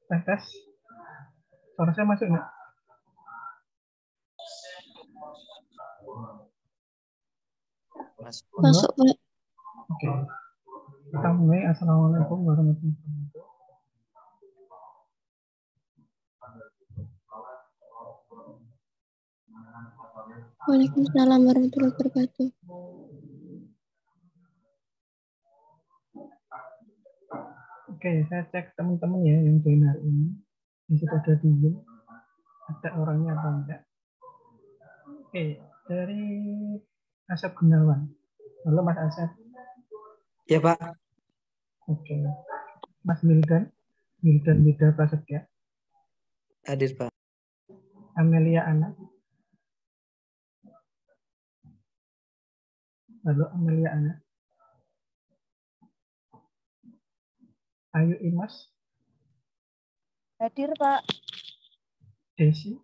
Tes. Suara saya masuk nggak? Masuk, Pak. Oke. Kita mulai. Assalamualaikum warahmatullahi wabarakatuh. Waalaikumsalam warahmatullahi wabarakatuh. Oke, saya cek teman-teman ya yang join hari ini. Yang sudah ada di Zoom. Ada orangnya atau enggak? Oke, dari Asep Gunawan. Halo Mas Asep. Ya Pak. Oke. Mas Wildan. Wildan Wida Prasetya. Hadir Pak. Amelia Ana. Halo Amelia Ana. Ayu Imas. Hadir, Pak. Desi.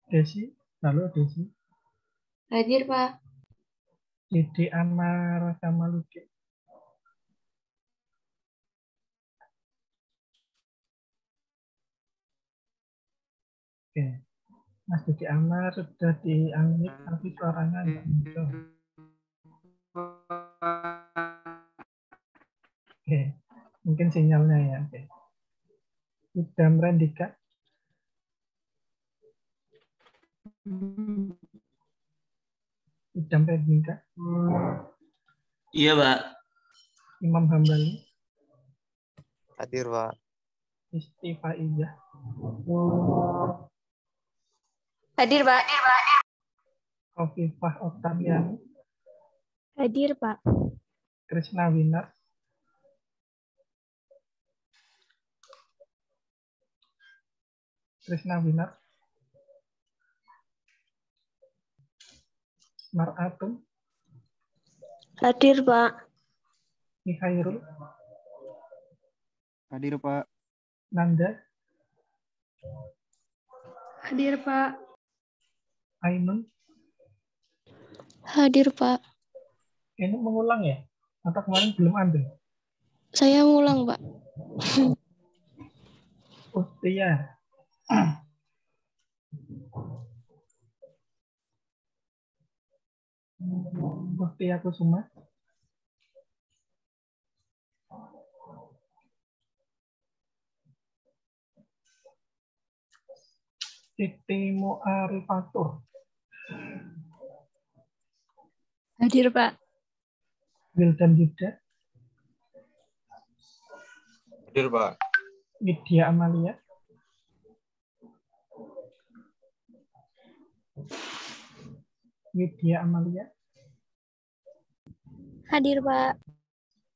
Desi. Halo Desi. Hadir, Pak. Dede Amar Kamaluddin. Oke. Mas Dede Amar sudah di-unmute tapi suaranya nggak muncul. Oke. Mungkin sinyalnya ya. Oke. Idam Rendika. Idam Rendika. Iya, Pak. Imam Hambali. Hadir, Pak. Istifa Ijah. Hadir, Pak. Kofifah Oktaviani. Hadir, Pak. Krishna Winar. Krishna Winar. Mar Atum. Hadir, Pak. Mihairul. Hadir, Pak. Nanda. Hadir, Pak. Ainun. Hadir, Pak. Ini mengulang ya? Atau kemarin belum ada? Saya ngulang, Pak. Ustia. Ustia Kusuma. Siti Mu'arifatur. Hadir, Pak. Wildan Yuda. Hadir, Pak. Widya Amalia. Widya Amalia. Hadir, Pak.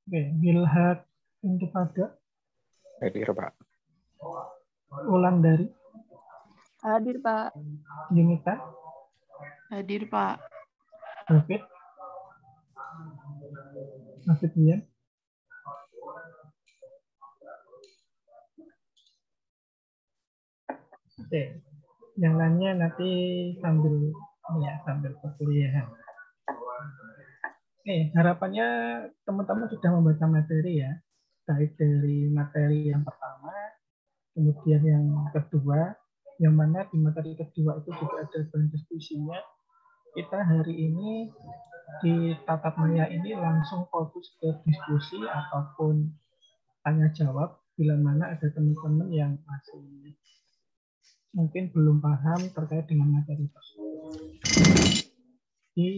Oke, Bilhat Intifada. Hadir, Pak. Ulandari. Hadir, Pak. Yunita. Hadir, Pak. David. David Ian. Oke, yang lainnya nanti sambil perkuliahan. Oke, harapannya teman-teman sudah membaca materi ya, baik dari materi yang pertama, kemudian yang kedua, yang mana di materi kedua itu juga ada bahan diskusinya. Kita hari ini di tatap maya ini langsung fokus ke diskusi ataupun tanya jawab bila mana ada teman-teman yang masih mungkin belum paham terkait dengan materi tersebut. Di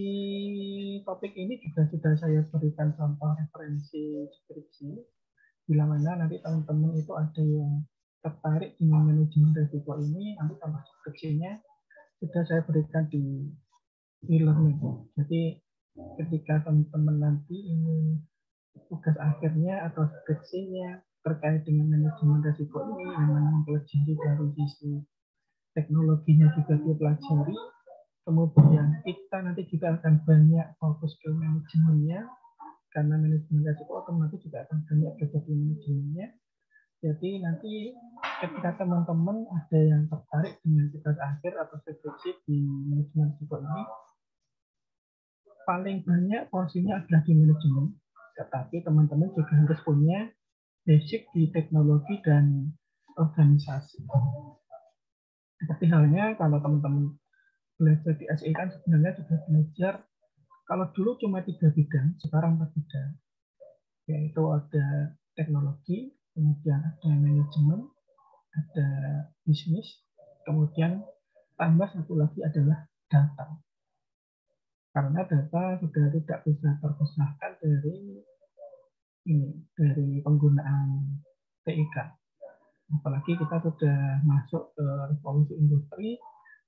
topik ini juga sudah saya berikan contoh referensi skripsi, bila mana nanti teman-teman itu ada yang tertarik dengan manajemen risiko ini, nanti contoh skripsinya sudah saya berikan di e-learning. Jadi ketika teman-teman nanti ingin tugas akhirnya atau skripsinya terkait dengan manajemen risiko ini, yang mana mempelajari dari sisi teknologinya juga dipelajari, kemudian kita nanti juga akan banyak fokus ke manajemennya, karena manajemen risiko otomatis juga akan banyak belajar di manajemennya. Jadi nanti ketika teman-teman ada yang tertarik dengan tugas akhir atau skripsi di manajemen risiko ini, paling banyak porsinya adalah di manajemen, tetapi teman-teman juga harus punya basic di teknologi dan organisasi. Seperti halnya kalau teman-teman belajar di SI kan sebenarnya juga belajar, kalau dulu cuma 3 bidang, sekarang 4 bidang, yaitu ada teknologi, kemudian ada manajemen, ada bisnis, kemudian tambah satu lagi adalah data. Karena data sudah tidak bisa terpisahkan dari penggunaan TIK. Apalagi kita sudah masuk ke revolusi industri,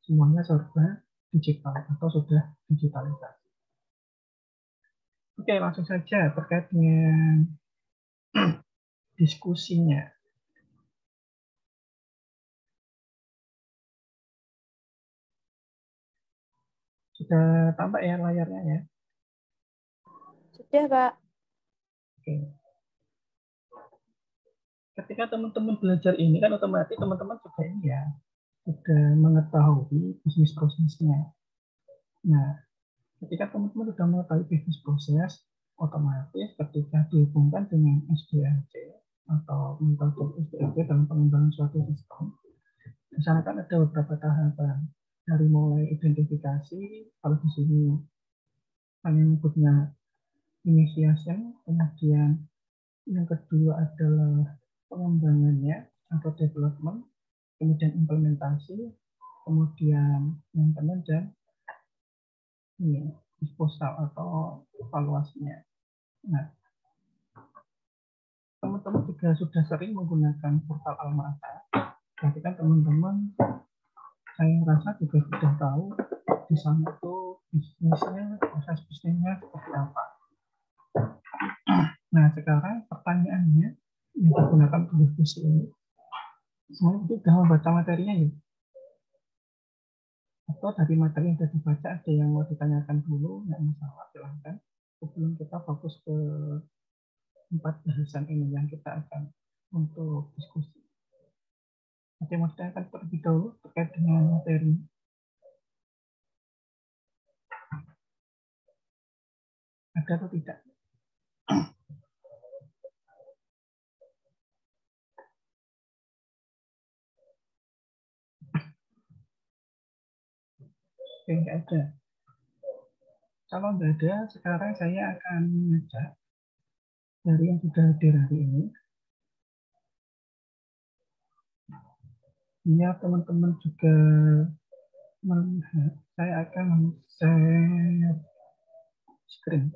semuanya serba digital atau sudah digitalisasi. Oke, langsung saja terkait dengan diskusinya. Sudah tampak ya layarnya ya? Sudah, Pak. Oke. Ketika teman-teman belajar ini kan otomatis teman-teman juga ini ya, sudah mengetahui bisnis prosesnya. Nah, ketika teman-teman sudah mengetahui bisnis proses, otomatis ketika dihubungkan dengan SDLC atau metode SDLC dalam pengembangan suatu sistem, di sana kan ada beberapa tahapan, dari mulai identifikasi, kalau di sini kami menyebutnya initiation, kemudian yang kedua adalah pengembangannya atau development, kemudian implementasi, kemudian maintenance dan disposal atau evaluasinya. Nah, teman-teman juga sudah sering menggunakan portal Alma-Ata. Berarti kan teman-teman, saya rasa juga sudah tahu di sana itu bisnisnya, proses bisnisnya seperti apa. Nah, sekarang pertanyaannya yang digunakan untuk diskusi ini, semuanya itu sudah membaca materinya ya? Atau dari materi yang sudah dibaca ada yang mau ditanyakan dulu, nggak masalah, silahkan. Sebelum kita fokus ke 4 bahasan ini yang kita akan untuk diskusi. Ada yang mau ditanyakan terlebih dahulu terkait dengan materi? Ada atau tidak? Oke, nggak ada. Kalau nggak ada, sekarang saya akan mengajak dari yang sudah hadir hari ini. Biar teman-teman juga melihat, saya akan share screen.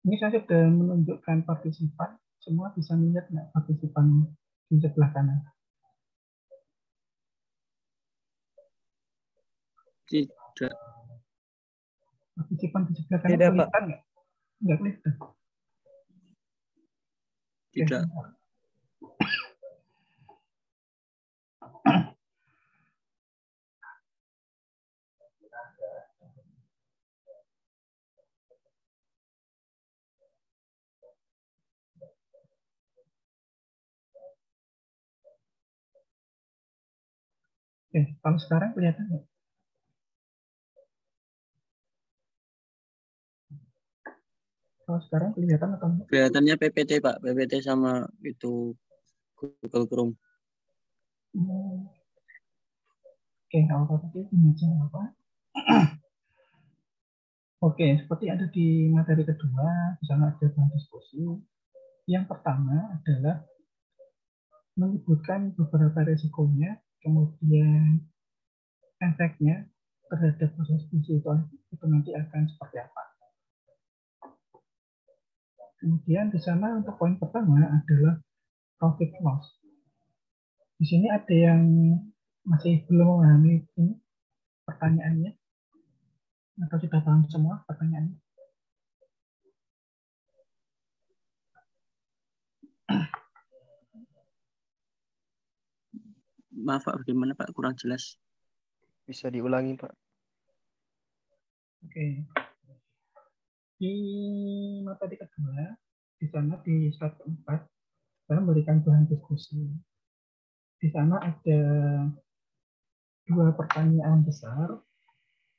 Ini saya sudah menunjukkan partisipan. Semua bisa melihat nggak partisipan di sebelah kanan? Tidak. Partisipan di sebelah kanan Tidak, Pak. kelihatan nggak? Nggak kelihatan. Tidak. Oke, kalau sekarang kelihatan nggak? Kalau sekarang kelihatan atau enggak? Kelihatannya PPT, Pak. PPT sama itu Google Chrome. Oke, kalau seperti ini aja apa? Oke, seperti ada di materi kedua, di sana ada bahan diskusi. Yang pertama adalah menyebutkan beberapa resikonya, kemudian efeknya terhadap proses bisnis itu nanti akan seperti apa. Kemudian di sana untuk poin pertama adalah profit loss. Di sini ada yang masih belum memahami ini pertanyaannya, atau sudah paham semua pertanyaannya? Maaf Pak, bagaimana Pak? Kurang jelas. Bisa diulangi, Pak. Oke. Di materi kedua, di sana di slide keempat, saya memberikan bahan diskusi. Di sana ada dua pertanyaan besar.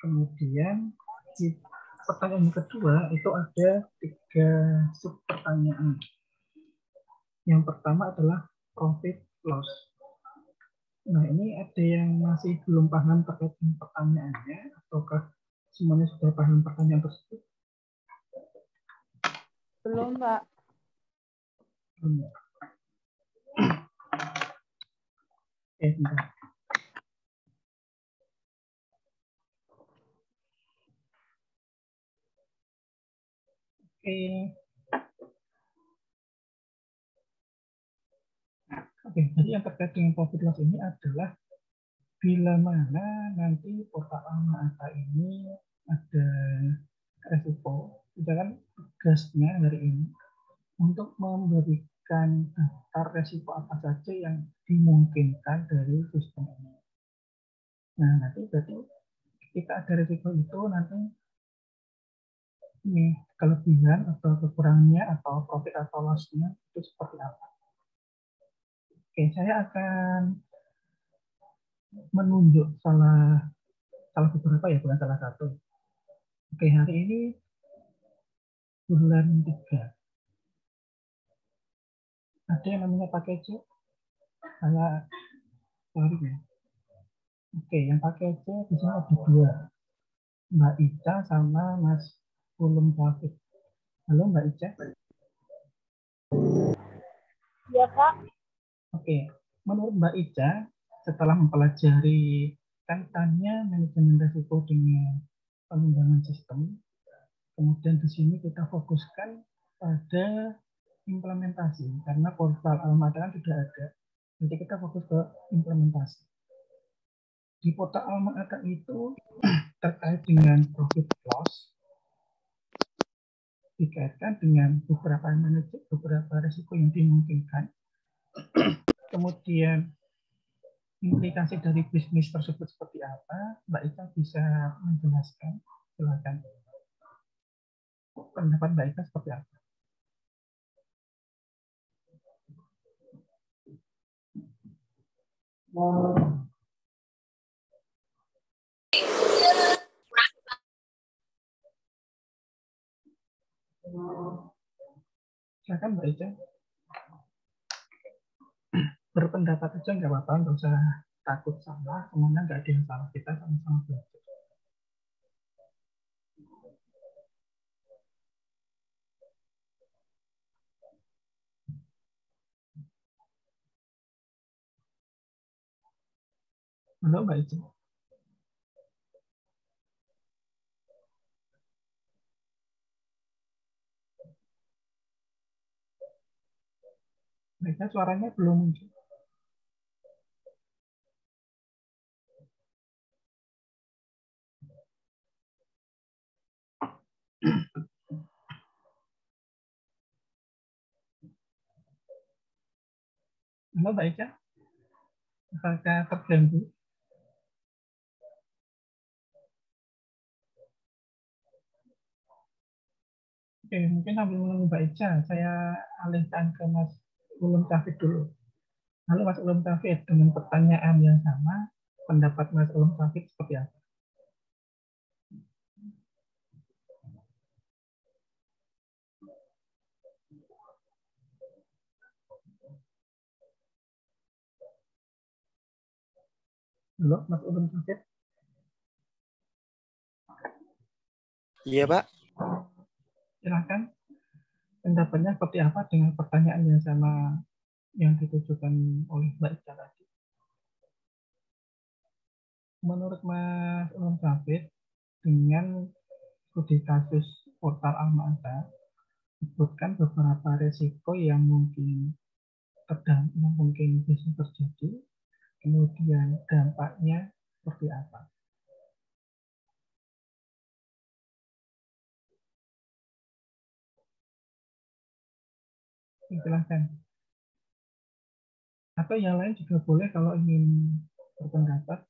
Kemudian di pertanyaan yang kedua itu ada 3 sub pertanyaan. Yang pertama adalah profit loss. Nah, ini ada yang masih belum paham terkait dengan pertanyaannya, ataukah semuanya sudah paham pertanyaan tersebut? Belum, Pak. Belum. Bentar. Oke, jadi yang terkait dengan profit loss ini adalah bila mana nanti portal Alma-Ata ini ada resiko, kita kan tugasnya hari ini untuk memberikan daftar resiko apa saja yang dimungkinkan dari sistem ini. Nah, nanti berarti ketika ada resiko itu nanti ini kelebihan atau kekurangannya atau profit atau loss-nya itu seperti apa. Oke, saya akan menunjuk salah beberapa ya, bukan salah satu. Oke, hari ini bulan 3. Ada yang namanya pakai C? Saya cari ya. Oke, yang pakai C di sini ada 2. Mbak Ica sama Mas Ulum Taufik. Halo Mbak Ica. Iya, Kak. Oke, menurut Mbak Ica, setelah mempelajari kaitannya manajemen risiko dengan pengembangan sistem, kemudian di sini kita fokuskan pada implementasi, karena portal Alma-Ata kan sudah ada, jadi kita fokus ke implementasi. Di portal Alma-Ata itu terkait dengan profit loss, dikaitkan dengan beberapa manajemen, beberapa risiko yang dimungkinkan. Kemudian implikasi dari bisnis tersebut seperti apa, Mbak Ika bisa menjelaskan. Silakan. Pendapat Mbak Ika seperti apa? Silakan Mbak Ika. Berpendapat aja nggak apa-apa, nggak usah takut salah, semuanya nggak ada yang salah, kita sama-sama belajar. Halo Mbak Ica. Mbak Ica suaranya belum muncul. Halo Mbak Ica. Apakah terganggu? Oke, mungkin sambil menunggu Mbak Ica, saya alihkan ke Mas Ulum Tafid dulu. Halo Mas Ulum Tafid, dengan pertanyaan yang sama, pendapat Mas Ulum Tafid seperti apa? Halo Mas Ulum Tafid. Iya, Pak. Silakan. Pendapatnya seperti apa dengan pertanyaan yang sama yang ditujukan oleh Mbak Ica tadi? Menurut Mas Ulum Tafid, dengan studi kasus portal Alma-Ata, sebutkan beberapa resiko yang mungkin yang mungkin bisa terjadi, kemudian dampaknya seperti apa? Silahkan. Atau yang lain juga boleh kalau ingin berpendapat.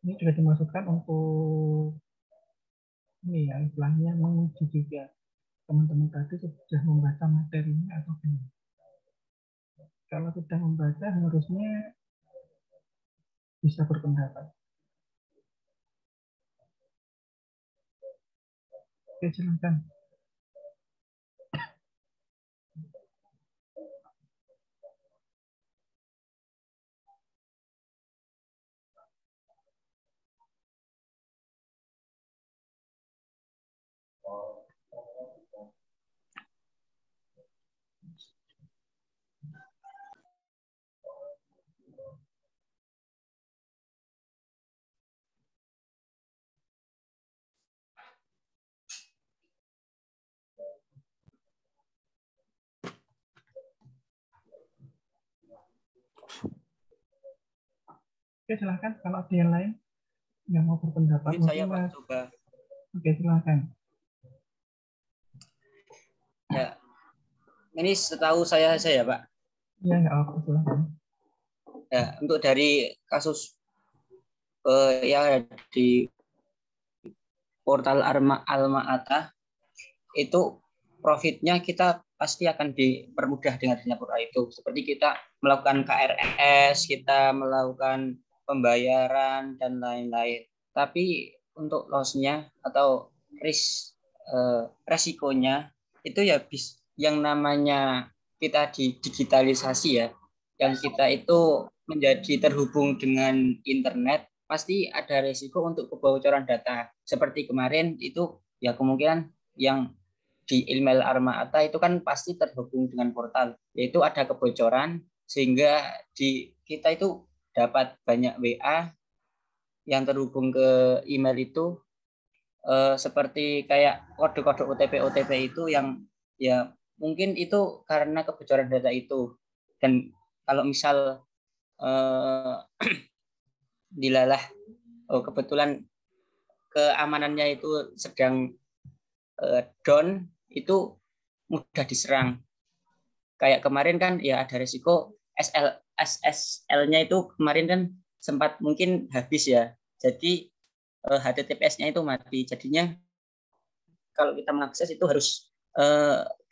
Ini juga dimaksudkan untuk ini ya, istilahnya menguji juga teman-teman tadi sudah membaca materinya atau belum. Kalau sudah membaca harusnya bisa berpendapat. Oke, silakan. Oke, silakan. Kalau ada yang lain yang mau berpendapat, Mungkin saya, Pak, Mas. coba. Oke, silakan. Ya, ini setahu saya, Pak. Ya, nggak apa-apa, silakan. Ya, untuk dari kasus yang ada di portal Alma-Ata itu profitnya kita pasti akan dipermudah dengan adanya portal itu. Seperti kita melakukan KRS, kita melakukan pembayaran dan lain-lain. Tapi untuk loss-nya atau resikonya itu ya yang namanya kita digitalisasi ya, yang kita itu menjadi terhubung dengan internet, pasti ada resiko untuk kebocoran data. Seperti kemarin itu ya kemungkinan yang di email Arma-Ata itu kan pasti terhubung dengan portal, yaitu ada kebocoran sehingga kita itu dapat banyak WA yang terhubung ke email itu seperti kayak kode-kode OTP itu yang ya mungkin itu karena kebocoran data itu. Dan kalau misal dilalah kebetulan keamanannya itu sedang down, itu mudah diserang. Kayak kemarin kan ya ada resiko SSL-nya itu kemarin kan sempat mungkin habis ya. Jadi HTTPS-nya itu mati. Jadinya kalau kita mengakses itu harus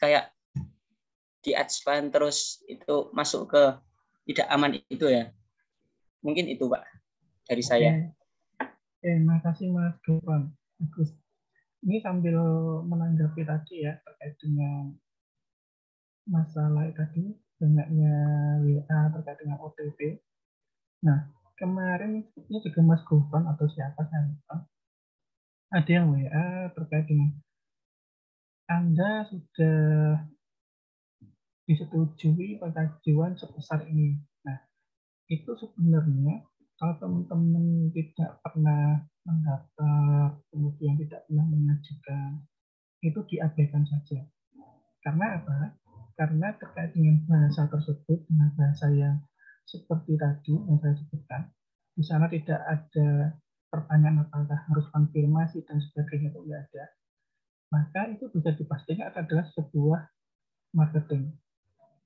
kayak di-advance terus itu masuk ke tidak aman itu ya. Mungkin itu, Pak, dari saya. Oke, makasih Mas Gufron. Bagus. Ini sambil menanggapi tadi ya terkait dengan masalah tadi banyaknya WA terkait dengan OTP. Nah, kemarin ini juga Mas Gufron atau siapa saya lupa, ada yang WA terkait dengan Anda sudah disetujui pengajuan sebesar ini. Nah, itu sebenarnya kalau teman-teman tidak pernah mendaftar, kemudian tidak pernah mengajukan, itu diabaikan saja. Karena apa? Karena terkait dengan bahasa tersebut, dengan bahasa yang seperti tadi yang saya sebutkan, di sana tidak ada pertanyaan apakah harus konfirmasi dan sebagainya, itu tidak ada. Maka itu bisa dipastikan adalah sebuah marketing.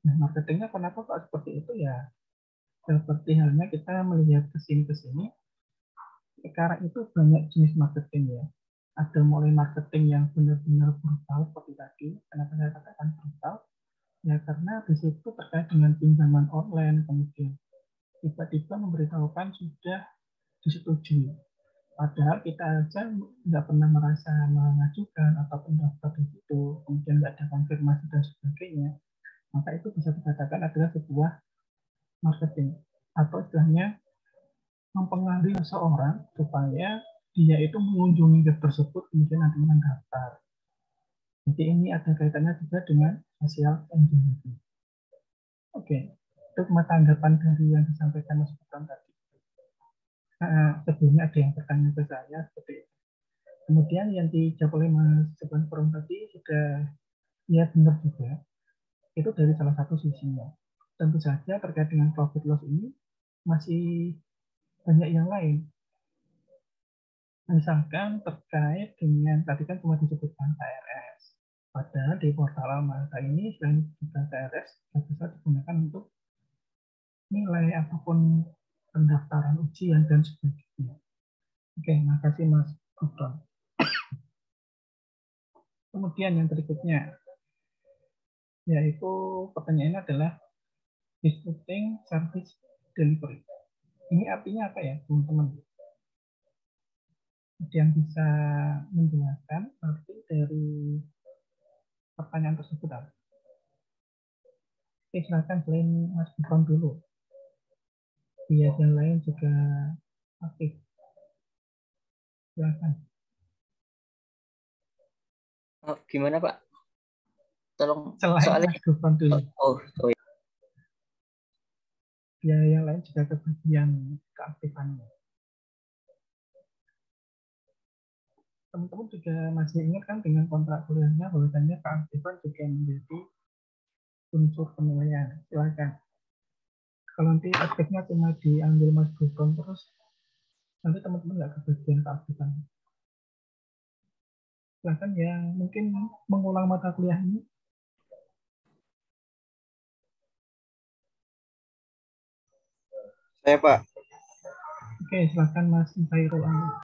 Nah, marketingnya kenapa kok seperti itu ya? Seperti halnya kita melihat kesini-kesini, sekarang itu banyak jenis marketing ya. Ada mulai marketing yang benar-benar brutal seperti tadi. Kenapa saya katakan brutal? Ya karena di situ terkait dengan pinjaman online, kemudian tiba-tiba memberitahukan sudah disetujui. Padahal kita aja nggak pernah merasa mengajukan atau mendaftar di situ, kemudian nggak ada konfirmasi dan sebagainya. Maka itu bisa dikatakan adalah sebuah marketing atau istilahnya mempengaruhi seseorang supaya dia itu mengunjungi web tersebut kemudian nanti mendaftar. Jadi ini ada kaitannya juga dengan social engineering. Oke, itu tanggapan dari yang disampaikan Mas Bukran tadi. Sebelumnya ada yang bertanya ke saya seperti itu. Kemudian yang dijawab oleh Mas Bukran tadi sudah ya benar juga. Itu dari salah satu sisinya. Tentu saja terkait dengan profit loss ini masih banyak yang lain. Misalkan terkait dengan tadi kan cuma disebutkan KRS. Padahal di portal Alma-Ata ini selain juga KRS bisa digunakan untuk nilai apapun pendaftaran ujian dan sebagainya. Oke, makasih Mas Gufron. Kemudian yang berikutnya, yaitu pertanyaannya adalah disputing service delivery. Ini artinya apa ya, teman-teman? Ada yang bisa menjelaskan arti dari pertanyaan tersebut? Oke, silakan selain Mas Gufron dulu. Biar yang lain juga aktif. Silakan. Oh, gimana Pak? Tolong Selain soalnya. Mas Gufron dulu. Oh, iya. Biar yang lain juga kebagian keaktifannya. Teman-teman juga masih ingat kan dengan kontrak kuliahnya bahwasanya keaktifan juga menjadi unsur penilaian. Silakan. Kalau nanti aktifnya cuma diambil Mas Gufron terus, nanti teman-teman nggak kebagian keaktifan. Silakan yang mungkin mengulang mata kuliah ini. Saya Pak. Oke, silakan Mas Khairul Amin.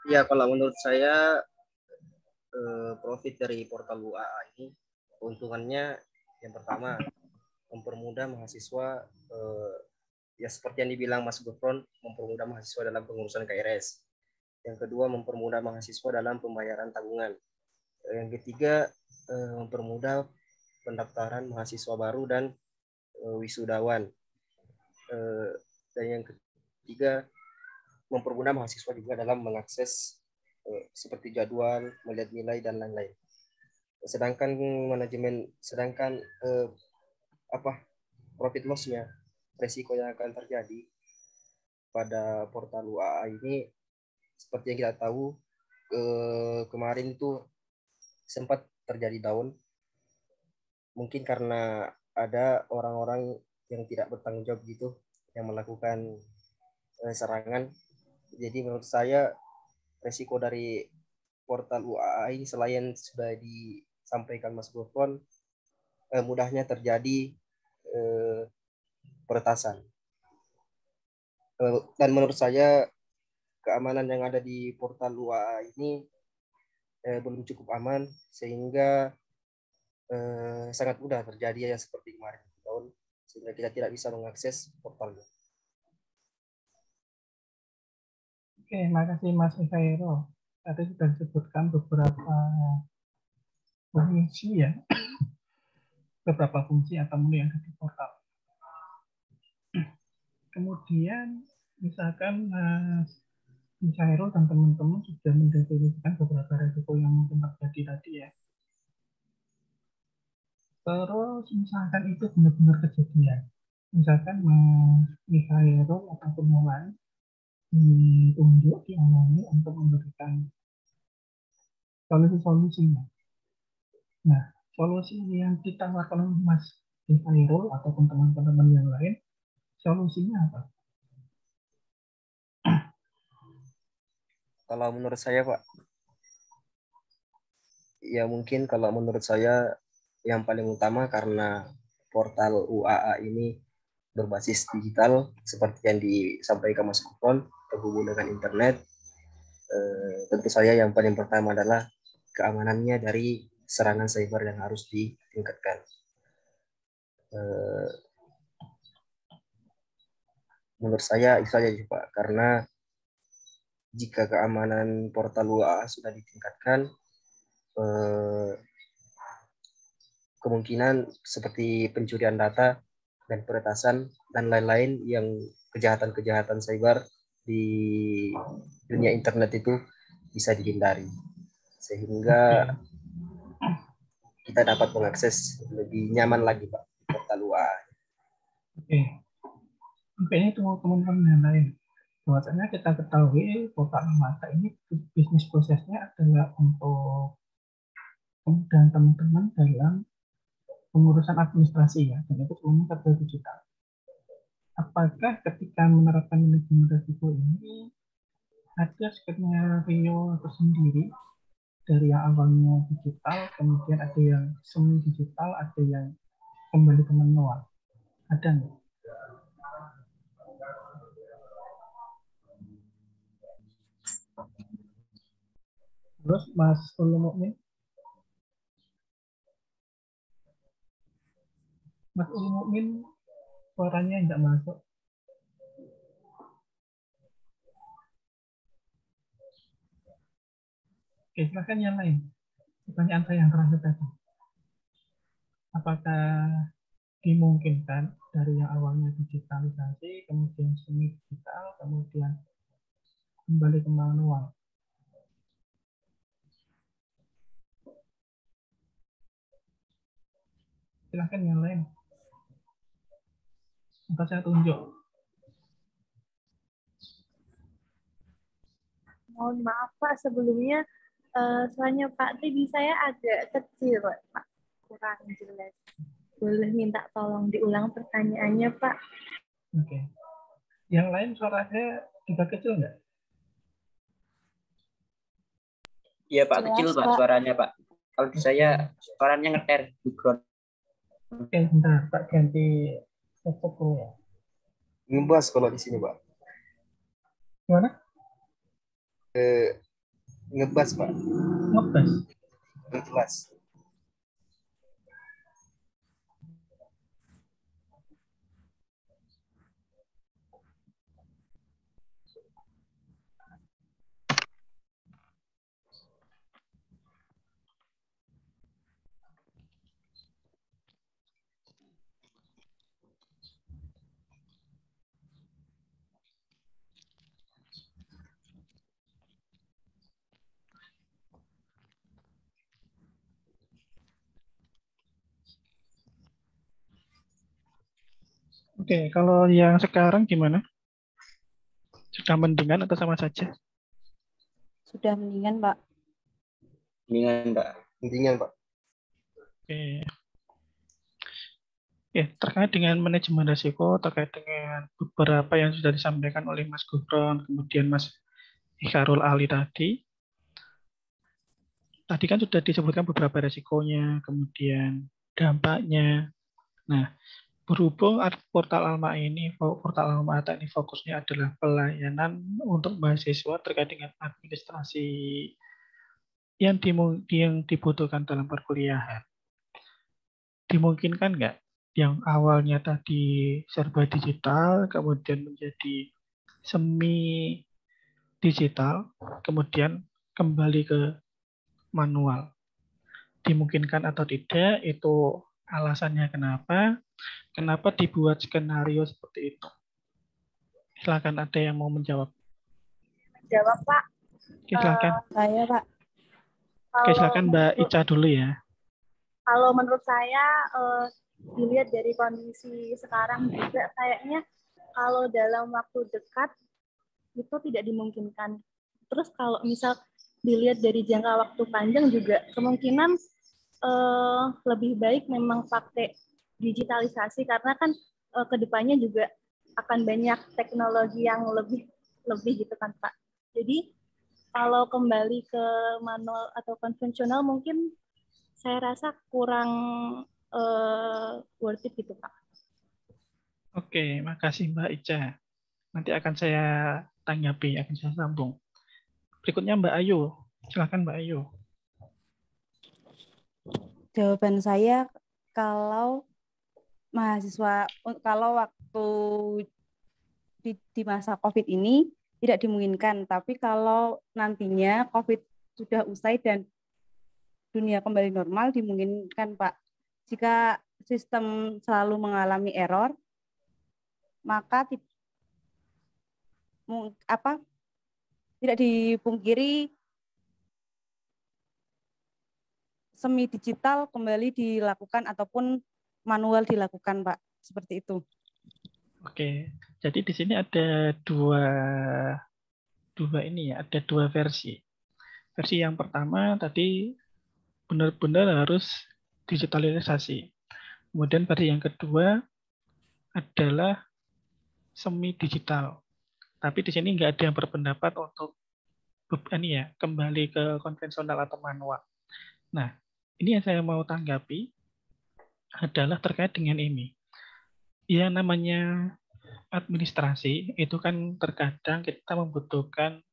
Ya, kalau menurut saya profit dari portal UAA ini keuntungannya yang pertama mempermudah mahasiswa ya seperti yang dibilang Mas Gufron, mempermudah mahasiswa dalam pengurusan KRS. Yang kedua mempermudah mahasiswa dalam pembayaran tabungan. Yang ketiga mempermudah pendaftaran mahasiswa baru dan wisudawan. Dan yang ketiga mempermudah mahasiswa juga dalam mengakses seperti jadwal, melihat nilai dan lain-lain. Sedangkan profit loss-nya, resiko yang akan terjadi pada portal UAA ini seperti yang kita tahu kemarin itu sempat terjadi down, mungkin karena ada orang-orang yang tidak bertanggung jawab gitu yang melakukan serangan. Jadi menurut saya resiko dari portal UAA ini selain sudah disampaikan Mas Gufron, mudahnya terjadi peretasan. Dan menurut saya keamanan yang ada di portal UAA ini belum cukup aman sehingga sangat mudah terjadi yang seperti kemarin tahun, sehingga kita tidak bisa mengakses portalnya. Oke, makasih Mas Khairul. Tadi sudah disebutkan beberapa fungsi ya, beberapa fungsi atau menu yang ada di portal. Kemudian misalkan Mas Khairul dan teman-teman sudah mendefinisikan beberapa risiko yang mungkin terjadi tadi ya. Terus misalkan itu benar-benar kejadian. Misalkan Mas Khairul ataupun yang lain ditunjuk, diamani untuk memberikan solusi-solusinya. Nah, solusi yang ditawarkan oleh Mas Khairul ataupun teman-teman yang lain, solusinya apa? Kalau menurut saya Pak, ya mungkin kalau menurut saya yang paling utama karena portal UAA ini berbasis digital seperti yang disampaikan Mas Gufron, terhubung dengan internet. Tentu saya yang paling pertama adalah keamanannya dari serangan cyber yang harus ditingkatkan. Menurut saya itu saja Pak, karena jika keamanan portal UAA sudah ditingkatkan, kemungkinan seperti pencurian data dan peretasan dan lain-lain yang kejahatan-kejahatan cyber di dunia internet itu bisa dihindari, sehingga kita dapat mengakses lebih nyaman lagi Pak portal UAA. Oke. Oke, ini teman-teman yang lain. Bahwasanya kita ketahui portal mata ini bisnis prosesnya adalah untuk kemudahan teman-teman dalam pengurusan administrasi ya, dan itu semuanya serba digital. Apakah ketika menerapkan manajemen risiko ini ada skenario tersendiri dari yang awalnya digital, kemudian ada yang semi digital, ada yang kembali ke manual? Ada nggak? Terus Mas Ulul Mukmin, Mas Ulul Mukmin Suaranya nggak masuk. Oke, silakan yang lain. Pertanyaan saya yang terakhir tadi. Apakah dimungkinkan dari yang awalnya digitalisasi, kemudian semi digital, kemudian kembali ke manual? Silakan yang lain. Atau saya tunjuk. Mohon maaf Pak, sebelumnya soalnya Pak tadi saya agak kecil Pak, kurang jelas. Boleh minta tolong diulang pertanyaannya Pak? Oke. Yang lain suaranya juga kecil nggak? Iya Pak, Jelas, kecil Pak Pak. suaranya Pak. Kalau di saya suaranya ngeter background. Oke, bentar. Tak ganti headset dulu ya. Ngebas kalau di sini, Pak. Gimana? Ngebas, Pak. Ngebas. Ngebas. Oke, kalau yang sekarang gimana? Sudah mendingan atau sama saja? Sudah mendingan Pak. Mendingan Pak. Mendingan, Pak. Oke. Ya, terkait dengan manajemen risiko, terkait dengan beberapa yang sudah disampaikan oleh Mas Gufron, kemudian Mas Ikharul Ali tadi. Tadi kan sudah disebutkan beberapa risikonya, kemudian dampaknya. Nah, berhubung portal Alma Ata ini fokusnya adalah pelayanan untuk mahasiswa terkait dengan administrasi yang dibutuhkan dalam perkuliahan. Dimungkinkan nggak yang awalnya tadi serba digital, kemudian menjadi semi digital, kemudian kembali ke manual? Dimungkinkan atau tidak, itu alasannya kenapa? Kenapa dibuat skenario seperti itu? Silakan, ada yang mau menjawab. Jawab Pak. Oke, silakan. Saya Pak. Oke, silakan Mbak Ica dulu ya. Kalau menurut saya dilihat dari kondisi sekarang juga kayaknya kalau dalam waktu dekat itu tidak dimungkinkan. Terus kalau misal dilihat dari jangka waktu panjang juga kemungkinan lebih baik memang pakai digitalisasi karena kan kedepannya juga akan banyak teknologi yang lebih gitu kan Pak. Jadi kalau kembali ke manual atau konvensional mungkin saya rasa kurang worth it gitu Pak. Oke, makasih Mbak Ica. Nanti akan saya tanggapi, akan saya sambung. Berikutnya Mbak Ayu. Silakan Mbak Ayu. Jawaban saya kalau mahasiswa, kalau waktu di masa COVID ini tidak dimungkinkan, tapi kalau nantinya COVID sudah usai dan dunia kembali normal dimungkinkan Pak. Jika sistem selalu mengalami error, maka tidak dipungkiri semi digital kembali dilakukan ataupun manual dilakukan Pak, seperti itu. Oke, jadi di sini ada dua versi. Versi yang pertama tadi benar-benar harus digitalisasi. Kemudian versi yang kedua adalah semi digital. Tapi di sini nggak ada yang berpendapat untuk kembali ke konvensional atau manual. Nah, ini yang saya mau tanggapi adalah terkait dengan ini. Yang namanya administrasi itu kan terkadang kita membutuhkan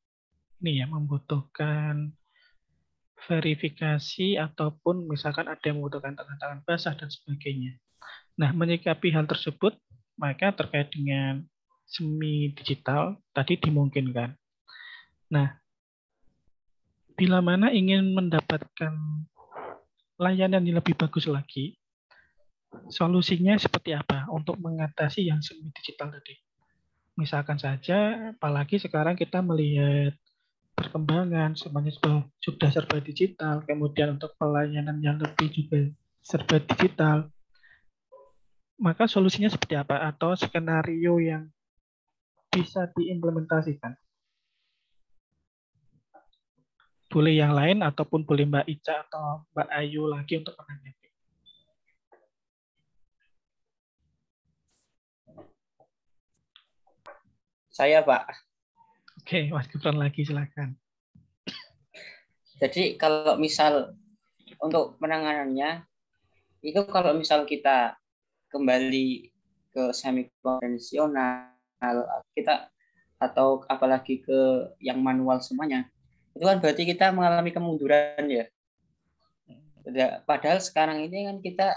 verifikasi ataupun misalkan ada yang membutuhkan tanda tangan basah dan sebagainya. Nah, menyikapi hal tersebut, maka terkait dengan semi digital tadi dimungkinkan. Nah, bila mana ingin mendapatkan layanan yang lebih bagus lagi, solusinya seperti apa untuk mengatasi yang semi digital tadi? Misalkan saja, apalagi sekarang kita melihat perkembangan semuanya sudah serba digital, kemudian untuk pelayanan yang lebih juga serba digital, maka solusinya seperti apa atau skenario yang bisa diimplementasikan? Boleh yang lain ataupun boleh Mbak Ica atau Mbak Ayu lagi untuk menanggapi. Saya, Pak. Oke, Mas Gibran lagi, silakan. Jadi kalau misal untuk penanganannya, itu kalau misal kita kembali ke semi konvensional, kita atau apalagi ke yang manual semuanya, itu kan berarti kita mengalami kemunduran ya. Padahal sekarang ini kan kita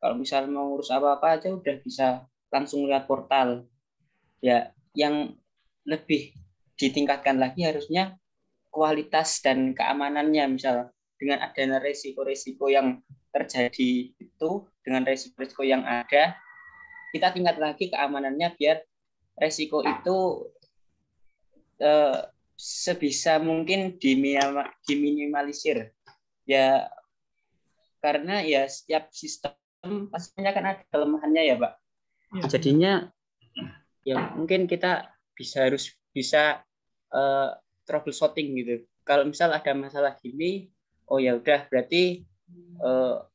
kalau misal mau ngurus apa-apa aja udah bisa langsung lihat portal. Ya, yang lebih ditingkatkan lagi harusnya kualitas dan keamanannya, misal dengan adanya resiko-resiko yang terjadi itu, dengan resiko-resiko yang ada, kita tingkat lagi keamanannya biar resiko itu sebisa mungkin diminimalisir. Ya, karena ya setiap sistem pastinya kan ada kelemahannya ya, Pak. Ya, jadinya ya mungkin kita harus bisa troubleshooting gitu. Kalau misal ada masalah gini, oh ya udah berarti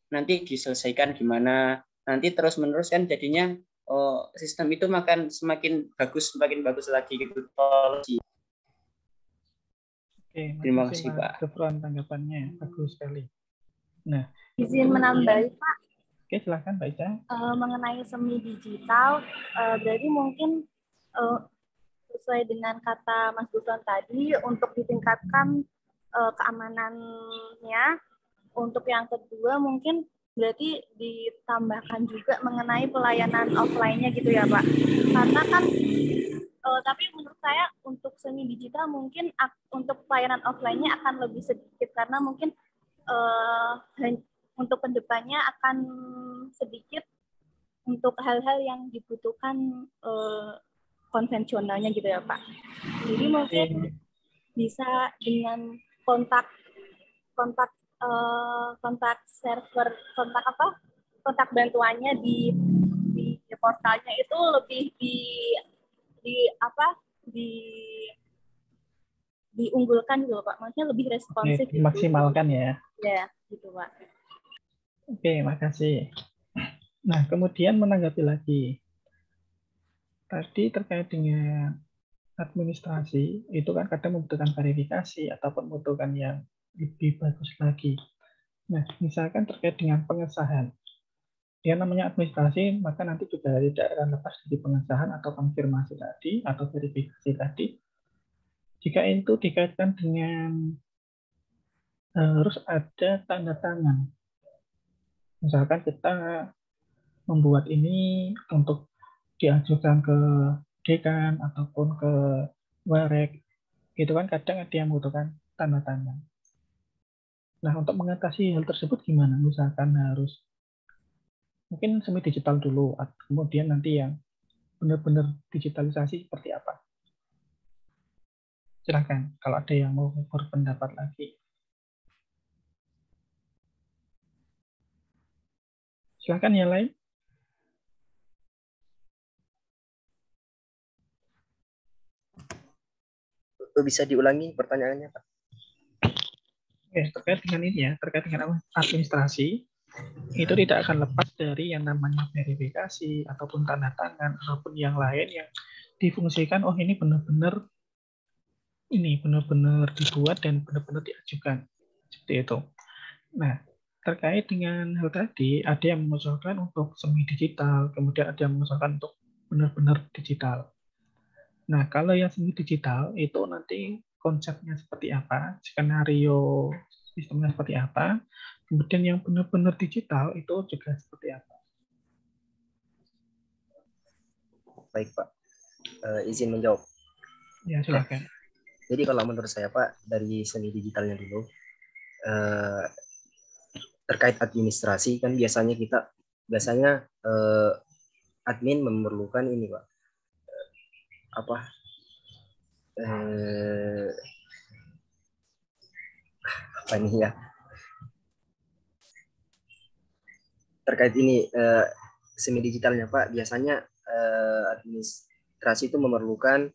nanti diselesaikan gimana. Nanti terus-menerus kan jadinya sistem itu semakin bagus lagi gitu. Oke, terima kasih Pak. Gibran, tanggapannya bagus sekali. Nah, izin menambahi Pak. Oke, silakan Mbak Ica. Mengenai semi digital, berarti mungkin sesuai dengan kata Mas Gufron tadi, untuk ditingkatkan keamanannya. Untuk yang kedua mungkin berarti ditambahkan juga mengenai pelayanan offline-nya gitu ya Pak. Karena kan, tapi menurut saya untuk semi digital mungkin untuk pelayanan offline-nya akan lebih sedikit, karena mungkin untuk kedepannya akan sedikit untuk hal-hal yang dibutuhkan konvensionalnya gitu ya Pak. Jadi mungkin bisa dengan kontak server, kontak bantuannya di portalnya itu lebih diunggulkan gitu Pak. Maksudnya lebih responsif. Oke, dimaksimalkan gitu. Ya. Ya, gitu Pak. Oke, makasih. Nah, kemudian menanggapi lagi. Tadi terkait dengan administrasi, itu kan kadang membutuhkan verifikasi ataupun membutuhkan yang lebih bagus lagi. Nah, misalkan terkait dengan pengesahan. Yang namanya administrasi, maka nanti juga tidak akan lepas dari pengesahan atau konfirmasi tadi, atau verifikasi tadi. Jika itu dikaitkan dengan harus ada tanda tangan. Misalkan kita membuat ini untuk diajukan ke dekan ataupun ke warek, itu kan kadang ada yang membutuhkan tanda tangan. Nah, untuk mengatasi hal tersebut gimana? Misalkan harus mungkin semi digital dulu, kemudian nanti yang benar-benar digitalisasi seperti apa? Silakan, kalau ada yang mau berpendapat lagi. Silakan yang lain. Bisa diulangi pertanyaannya, Pak? Oke, terkait dengan ini ya, terkait dengan administrasi, itu tidak akan lepas dari yang namanya verifikasi ataupun tanda tangan ataupun yang lain yang difungsikan. Oh, ini benar-benar dibuat dan benar-benar diajukan seperti itu. Nah, terkait dengan hal tadi, ada yang mengusulkan untuk semi digital, kemudian ada yang mengusulkan untuk benar-benar digital. Nah, kalau yang semi digital itu nanti konsepnya seperti apa, skenario sistemnya seperti apa, kemudian yang benar-benar digital itu juga seperti apa. Baik Pak, izin menjawab. Ya, silakan. Jadi kalau menurut saya Pak, dari seni digitalnya dulu, terkait administrasi kan biasanya admin memerlukan ini Pak, apa ini ya, terkait ini seni digitalnya Pak, biasanya administrasi itu memerlukan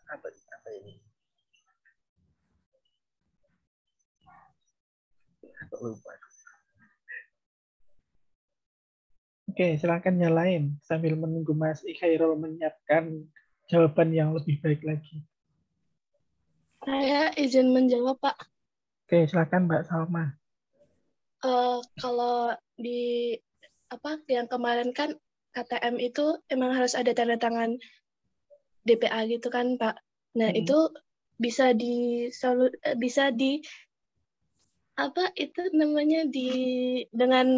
apa ini? Lupa. Oke, silakan nyalain sambil menunggu Mas Ikhairul menyiapkan jawaban yang lebih baik lagi. Saya izin menjawab, Pak. Oke, silakan Mbak Salma. Kalau di yang kemarin kan KTM itu emang harus ada tanda tangan DPA gitu kan, Pak. Nah, itu bisa dengan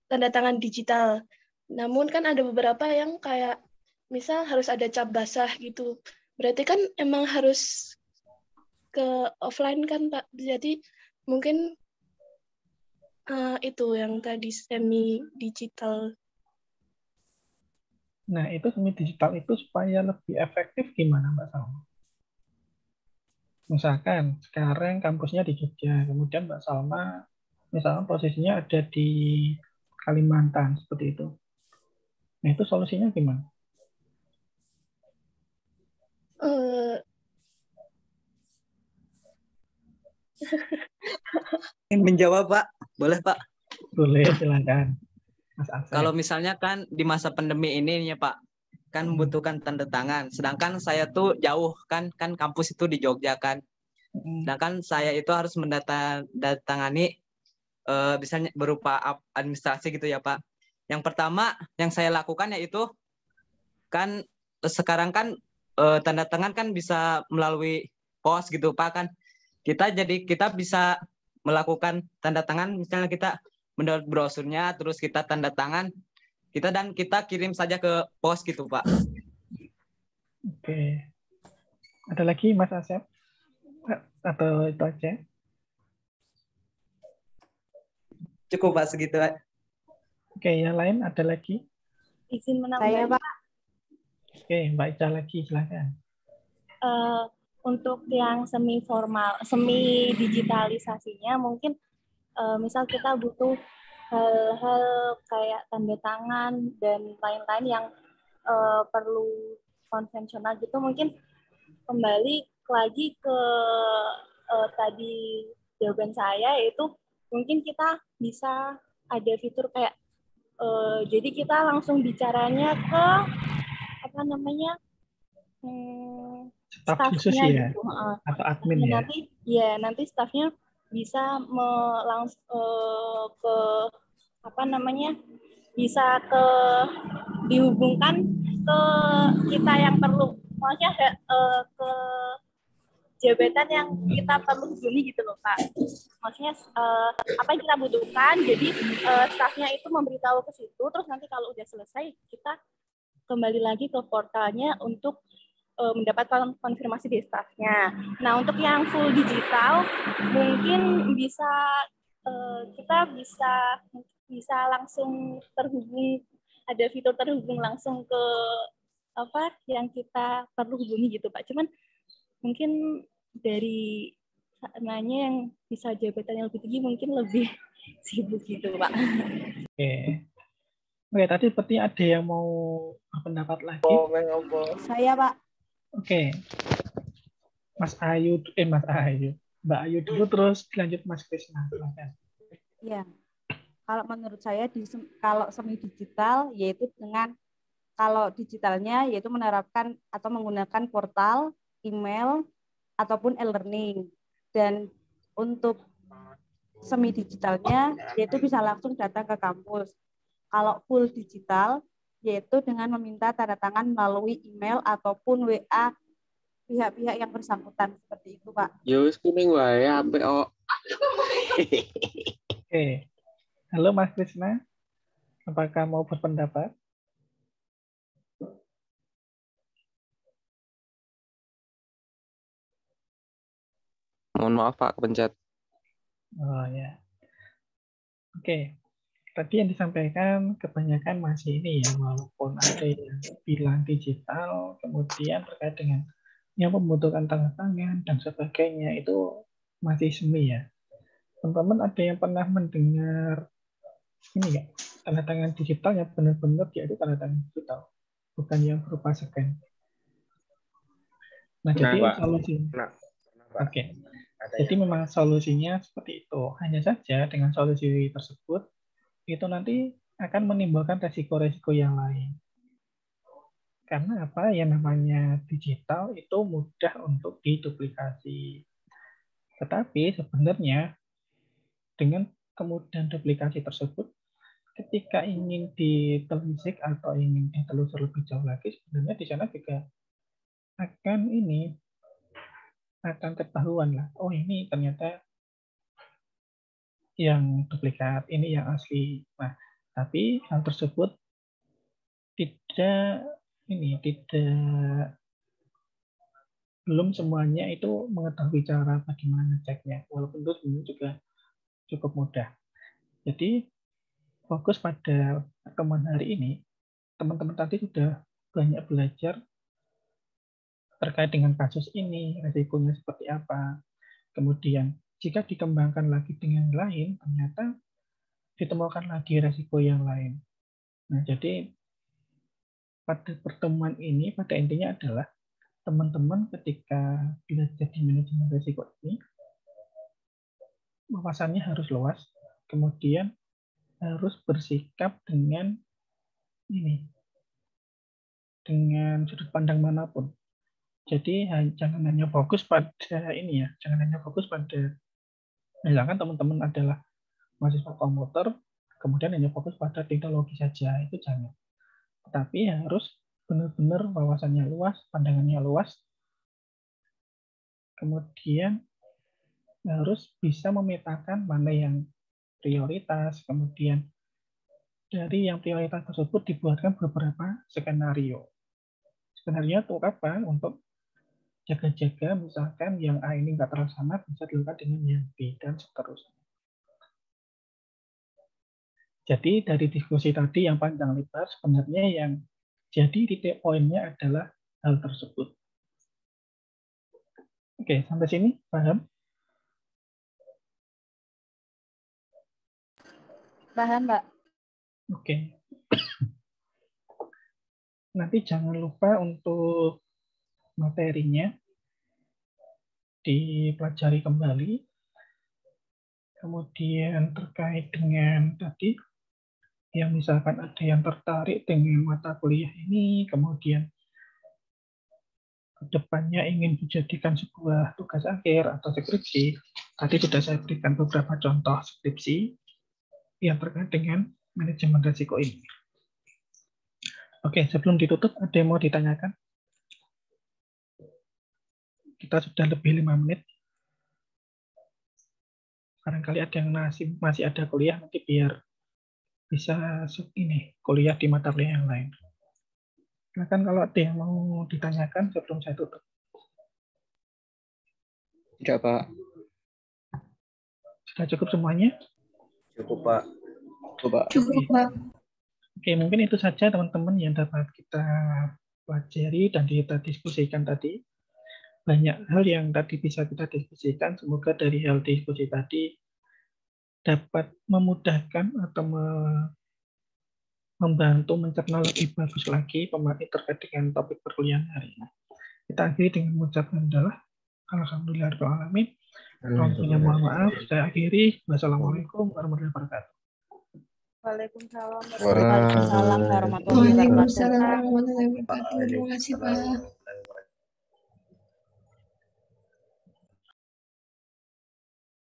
tanda tangan digital. Namun kan ada beberapa yang kayak misal harus ada cap basah gitu. Berarti kan emang harus ke offline kan, Pak. Jadi mungkin itu yang tadi semi digital. Nah, itu semi digital itu supaya lebih efektif gimana Mbak Salma? Misalkan sekarang kampusnya di Jogja, kemudian Mbak Salma misalnya posisinya ada di Kalimantan, seperti itu. Nah, itu solusinya gimana? Menjawab Pak, boleh Pak? Boleh, silakan. Mas Asep. Kalau misalnya kan di masa pandemi ini ya Pak, kan membutuhkan tanda tangan. Sedangkan saya tuh jauh kan kampus itu di Jogja kan. Sedangkan saya itu harus mendatangani misalnya berupa administrasi gitu ya Pak. Yang pertama yang saya lakukan yaitu kan sekarang kan tanda tangan kan bisa melalui pos gitu Pak kan. Kita bisa melakukan tanda tangan, misalnya kita mendownload brosurnya, terus kita tanda tangan, kita kirim saja ke pos gitu Pak. Oke. Ada lagi Mas Asep? Atau itu aja? Cukup Pak segitu. Oke, yang lain ada lagi? Izin menambah. Saya Pak. Oke, Mbak Ica lagi, silakan. Untuk yang semi formal, semi digitalisasinya mungkin misal kita butuh hal-hal kayak tanda tangan dan lain-lain yang perlu konvensional gitu, mungkin kembali lagi ke tadi jawaban saya, yaitu mungkin kita bisa ada fitur kayak jadi kita langsung bicaranya ke staf khusus ya, gitu. atau admin ya. Nanti stafnya bisa dihubungkan ke kita yang perlu, maksudnya ke jabatan yang kita perlu hubungi gitu loh Pak. Maksudnya apa yang kita butuhkan, jadi stafnya itu memberitahu ke situ, terus nanti kalau udah selesai kita kembali lagi ke portalnya untuk mendapatkan konfirmasi dari stafnya. Nah, untuk yang full digital mungkin kita bisa langsung terhubung, ada fitur terhubung langsung ke apa yang kita perlu hubungi gitu Pak. Cuman mungkin dari sananya yang bisa jabatan yang lebih tinggi mungkin lebih sibuk gitu Pak. Oke, tadi seperti ada yang mau berpendapat lagi. Saya Pak. Oke. Mbak Ayu dulu, terus lanjut Mas Krisna. Iya. Kalau menurut saya kalau semi digital yaitu kalau digitalnya yaitu menerapkan atau menggunakan portal, email ataupun e-learning. Dan untuk semi digitalnya yaitu bisa langsung datang ke kampus. Kalau full digital yaitu dengan meminta tanda tangan melalui email ataupun WA pihak-pihak yang bersangkutan seperti itu, Pak. Yo, kuning wae apik kok. Oke. Halo Mas Krisna. Apakah mau berpendapat? Mohon maaf Pak, kepencet. Oh ya. Oke. Tadi yang disampaikan kebanyakan masih ini ya, walaupun ada yang bilang digital, kemudian terkait dengan yang membutuhkan tanda tangan dan sebagainya itu masih semi ya. Teman-teman ada yang pernah mendengar ini ya, tanda tangan digital yang benar-benar dia itu tanda tangan digital, bukan yang berupa scan. Nah, jadi solusinya, oke. Jadi memang solusinya seperti itu. Hanya saja dengan solusi tersebut itu nanti akan menimbulkan resiko-resiko yang lain. Karena apa? Yang namanya digital itu mudah untuk diduplikasi. Tetapi sebenarnya dengan kemudahan duplikasi tersebut, ketika ingin ditelisik atau ingin ditelusur lebih jauh lagi, sebenarnya di sana juga akan ketahuan lah. Oh, ini ternyata yang duplikat, ini yang asli. Nah, tapi hal tersebut belum semuanya itu mengetahui cara bagaimana ceknya, walaupun itu sebenarnya juga cukup mudah. Jadi fokus pada pertemuan hari ini, teman-teman tadi sudah banyak belajar terkait dengan kasus ini, resikonya seperti apa. Kemudian jika dikembangkan lagi dengan lain, ternyata ditemukan lagi resiko yang lain. Nah, jadi pada pertemuan ini, pada intinya adalah teman-teman ketika belajar di manajemen risiko ini, wawasannya harus luas, kemudian harus bersikap dengan sudut pandang manapun. Jadi jangan hanya fokus pada misalkan teman-teman adalah mahasiswa komputer, kemudian hanya fokus pada teknologi saja, itu jangan. Tetapi harus benar-benar wawasannya luas, pandangannya luas, kemudian harus bisa memetakan mana yang prioritas, kemudian dari yang prioritas tersebut dibuatkan beberapa skenario. Skenario untuk apa? Untuk jaga-jaga, misalkan yang A ini nggak terlaksana, bisa dilakukan dengan yang B, dan seterusnya. Jadi dari diskusi tadi yang panjang lebar, sebenarnya yang jadi titik poinnya adalah hal tersebut. Oke, sampai sini paham? Paham, Mbak. Oke. Nanti jangan lupa untuk materinya dipelajari kembali. Kemudian terkait dengan tadi, yang misalkan ada yang tertarik dengan mata kuliah ini, kemudian kedepannya ingin dijadikan sebuah tugas akhir atau skripsi, tadi sudah saya berikan beberapa contoh skripsi yang terkait dengan manajemen risiko ini. Oke, sebelum ditutup, ada yang mau ditanyakan? Kita sudah lebih 5 menit. Barangkali ada yang masih ada kuliah, nanti biar bisa kuliah di mata kuliah yang lain. Silakan kalau ada yang mau ditanyakan sebelum saya tutup. Tidak, Pak. Sudah cukup semuanya? Cukup, Pak. Cukup, Pak. Oke, mungkin itu saja teman-teman yang dapat kita pelajari dan kita diskusikan tadi. Banyak hal yang tadi bisa kita diskusikan. Semoga dari hal diskusi tadi dapat memudahkan atau membantu mencerna lebih bagus lagi pemateri terkait dengan topik perkuliahan hari ini. Kita akhiri dengan mengucapkan adalah alhamdulillahirrahmanirrahim. Mohon maaf, saya akhiri. Wassalamualaikum warahmatullahi wabarakatuh. Waalaikumsalam warahmatullahi wabarakatuh. Waalaikumsalam warahmatullahi wabarakatuh. Terima kasih, Pak.